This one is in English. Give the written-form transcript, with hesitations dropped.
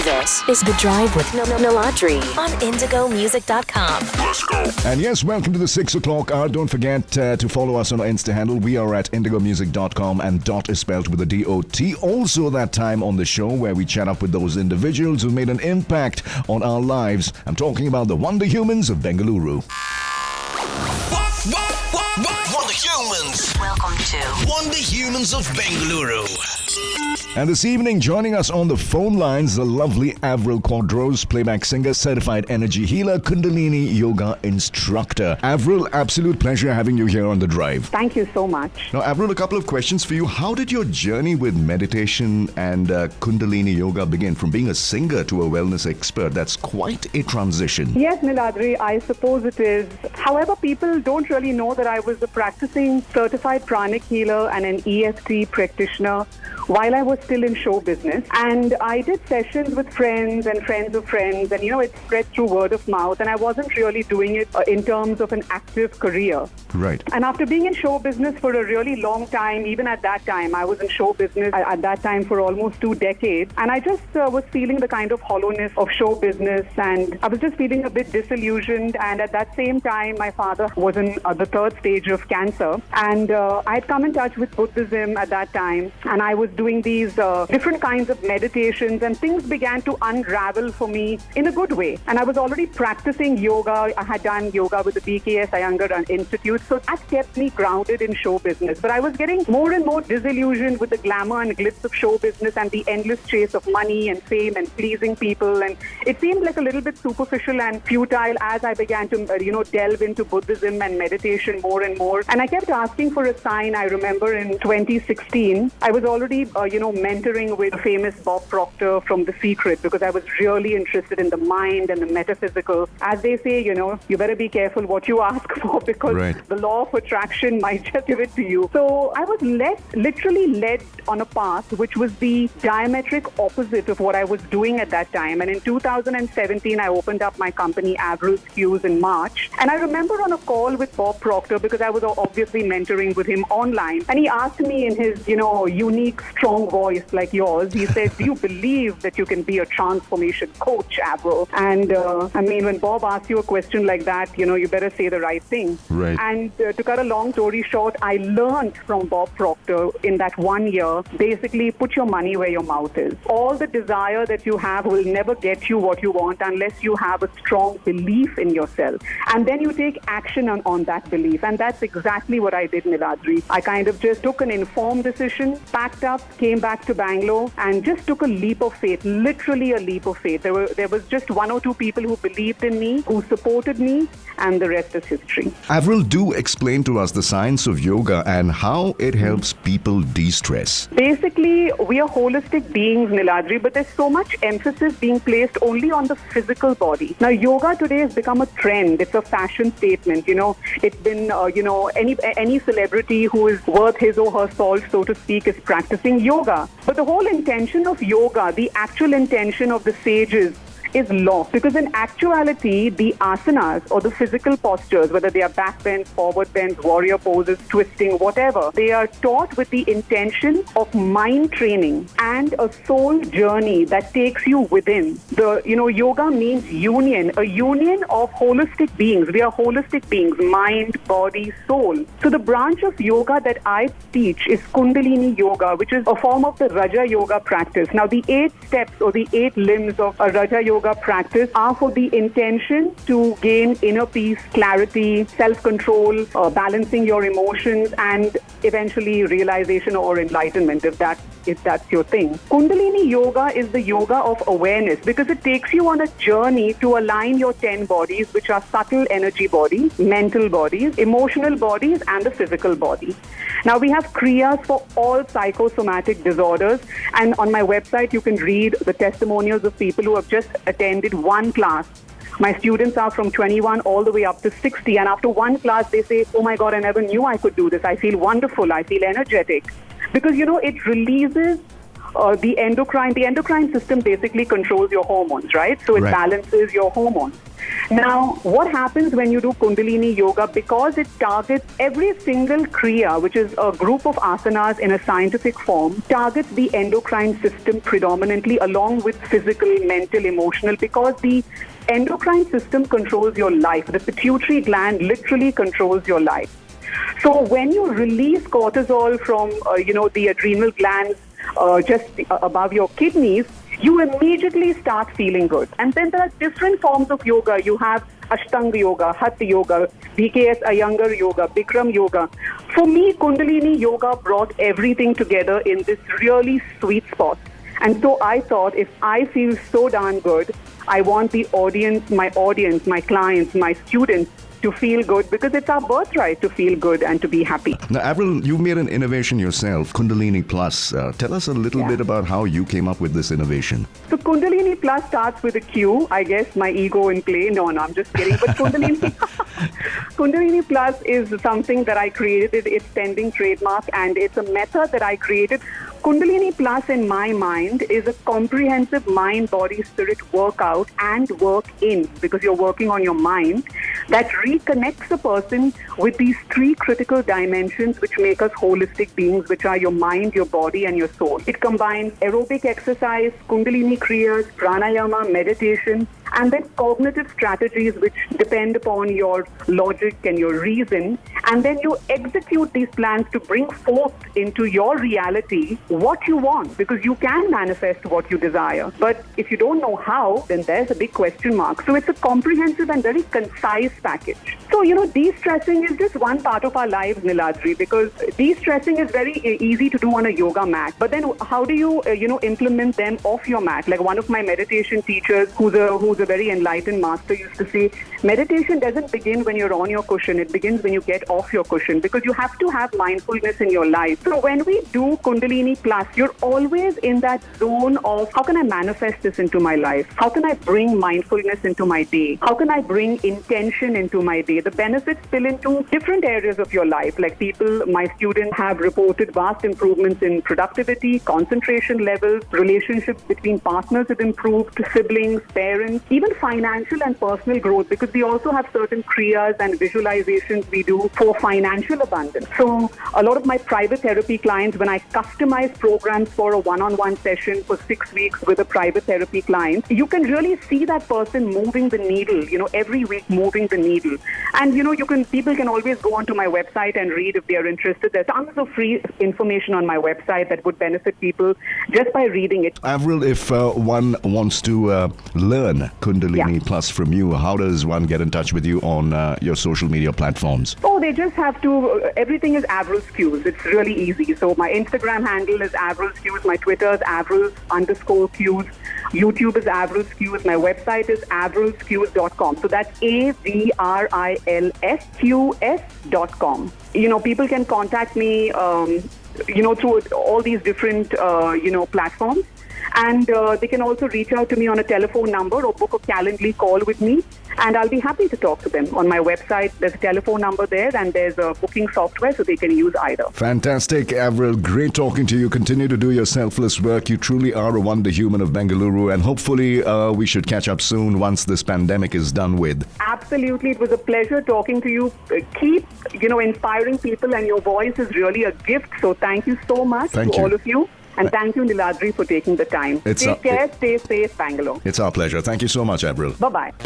This is The Drive with Niladri on INDIGOmusic.com. Let's go. And yes, welcome to the 6 o'clock hour. Don't forget to follow us on our Insta handle. We are at INDIGOmusic.com, and dot is spelled with a D-O-T. Also that time on the show where we chat up with those individuals who made an impact on our lives. I'm talking about the Wonder Humans of Bengaluru. Wonder Humans. Welcome to Wonder Humans of Bengaluru. And this evening, joining us on the phone lines, the lovely Avril Q, playback singer, certified energy healer, Kundalini yoga instructor. Avril, absolute pleasure having you here on The Drive. Thank you so much. Now, Avril, a couple of questions for you. How did your journey with meditation and Kundalini yoga begin? From being a singer to a wellness expert, that's quite a transition. Yes, Niladri, I suppose it is. However, people don't really know that I was a practicing certified pranic healer and an EFT practitioner while I was still in show business. And I did sessions with friends and friends of friends, and it spread through word of mouth, and I wasn't really doing it in terms of an active career. Right. And after being in show business for a really long time, even at that time, I was in show business at that time for almost 2 decades, and I just was feeling the kind of hollowness of show business, and I was just feeling a bit disillusioned. And at that same time, my father was in the 3rd stage of cancer, and I had come in touch with Buddhism at that time, and I was doing these different kinds of meditations, and things began to unravel for me in a good way. And I was already practicing yoga. I had done yoga with the BKS Iyengar Institute, so that kept me grounded in show business. But I was getting more and more disillusioned with the glamour and glitz of show business and the endless chase of money and fame and pleasing people. And it seemed like a little bit superficial and futile as I began to, delve into Buddhism and meditation more and more. And I kept asking for a sign. I remember in 2016, I was already mentoring with famous Bob Proctor from The Secret, because I was really interested in the mind and the metaphysical. As they say, you better be careful what you ask for, because the law of attraction might just give it to you. So I was literally led on a path which was the diametric opposite of what I was doing at that time. And in 2017, I opened up my company Avril Q in March. And I remember on a call with Bob Proctor, because I was obviously mentoring with him online, and he asked me in his, unique, strong voice like yours, he said, do you believe that you can be a transformation coach, Avril? And when Bob asks you a question like that, you better say the right thing. Right. And to cut a long story short, I learned from Bob Proctor in that 1 year, basically put your money where your mouth is. All the desire that you have will never get you what you want unless you have a strong belief in yourself. And then you take action on that belief. And that's exactly what I did, Niladri. I kind of just took an informed decision, packed up, came back to Bangalore, and just took a leap of faith, literally a leap of faith. There was just 1 or 2 people who believed in me, who supported me, and the rest is history. Avril, do explain to us the science of yoga and how it helps people de-stress. Basically, we are holistic beings, Niladri, but there's so much emphasis being placed only on the physical body. Now, yoga today has become a trend. It's a fashion statement. It's been, any celebrity who is worth his or her salt, so to speak, is practicing yoga. But the whole intention of yoga, the actual intention of the sages, is lost, because in actuality, the asanas or the physical postures, whether they are back bends, forward bends, warrior poses, twisting, whatever, they are taught with the intention of mind training and a soul journey that takes you within. Yoga means union, a union of holistic beings. We are holistic beings, mind, body, soul. So the branch of yoga that I teach is Kundalini yoga, which is a form of the Raja yoga practice. Now, the 8 steps or the 8 limbs of a Raja yoga practice are for the intention to gain inner peace, clarity, self-control, balancing your emotions, and eventually realization or enlightenment, if that's your thing. Kundalini yoga is the yoga of awareness, because it takes you on a journey to align your 10 bodies, which are subtle energy bodies, mental bodies, emotional bodies, and the physical body. Now, we have kriyas for all psychosomatic disorders, and on my website you can read the testimonials of people who have just attended 1 class. My students are from 21 all the way up to 60, and after 1 class they say, oh my God, I never knew I could do this. I feel wonderful. I feel energetic. Because, it releases the endocrine system basically controls your hormones, right? So it Right. balances your hormones. Now, what happens when you do Kundalini Yoga, because it targets every single Kriya, which is a group of asanas in a scientific form, targets the endocrine system predominantly along with physical, mental, emotional, because the endocrine system controls your life. The pituitary gland literally controls your life. So when you release cortisol from, the adrenal glands just above your kidneys, you immediately start feeling good. And then there are different forms of yoga. You have Ashtanga Yoga, Hatha Yoga, BKS Iyengar Yoga, Bikram Yoga. For me, Kundalini Yoga brought everything together in this really sweet spot. And so I thought, if I feel so darn good, I want the audience, my clients, my students to feel good, because it's our birthright to feel good and to be happy. Now, Avril, you made an innovation yourself, Kundalini Plus. Tell us a little bit about how you came up with this innovation. So Kundalini Plus starts with a Q. I guess my ego in play. No, I'm just kidding. But Kundalini Plus is something that I created. It's pending trademark, and it's a method that I created. Kundalini Plus, in my mind, is a comprehensive mind, body, spirit workout and work in, because you're working on your mind, that reconnects a person with these three critical dimensions which make us holistic beings, which are your mind, your body, and your soul. It combines aerobic exercise, Kundalini Kriyas, pranayama, meditation, and then cognitive strategies which depend upon your logic and your reason. And then you execute these plans to bring forth into your reality what you want, because you can manifest what you desire. But if you don't know how, then there's a big question mark. So it's a comprehensive and very concise package. So, de-stressing is just one part of our lives, Niladri, because de-stressing is very easy to do on a yoga mat. But then how do you, implement them off your mat? Like one of my meditation teachers, who's a very enlightened master, used to say, meditation doesn't begin when you're on your cushion. It begins when you get off your cushion, because you have to have mindfulness in your life. So when we do Kundalini Plus, you're always in that zone of, how can I manifest this into my life? How can I bring mindfulness into my day? How can I bring intention into my day? The benefits spill into different areas of your life. Like my students have reported vast improvements in productivity, concentration levels, relationships between partners have improved, siblings, parents, even financial and personal growth, because we also have certain kriyas and visualizations we do for financial abundance. So a lot of my private therapy clients, when I customize programs for a one-on-one session for 6 weeks with a private therapy client, you can really see that person moving the needle, every week moving the needle. And, people can always go onto my website and read if they are interested. There's tons of free information on my website that would benefit people just by reading it. Avril, if one wants to learn Kundalini Plus from you, how does one get in touch with you on your social media platforms? Oh, they just have to, everything is Avril Q. It's really easy. So my Instagram handle is Avril Q. My Twitter is Avrils_Qs. YouTube is Avril Q. My website is avrilsqs.com. So that's AVRILSQS.com. People can contact me, through all these different, platforms. And they can also reach out to me on a telephone number or book a Calendly call with me. And I'll be happy to talk to them. On my website, there's a telephone number there, and there's a booking software, so they can use either. Fantastic, Avril. Great talking to you. Continue to do your selfless work. You truly are a wonder human of Bengaluru, and hopefully we should catch up soon once this pandemic is done with. Absolutely. It was a pleasure talking to you. Keep, inspiring people, and your voice is really a gift. So thank you so much to all of you. And thank you, Niladri, for taking the time. Take care, stay safe, Bangalore. It's our pleasure. Thank you so much, Avril. Bye-bye.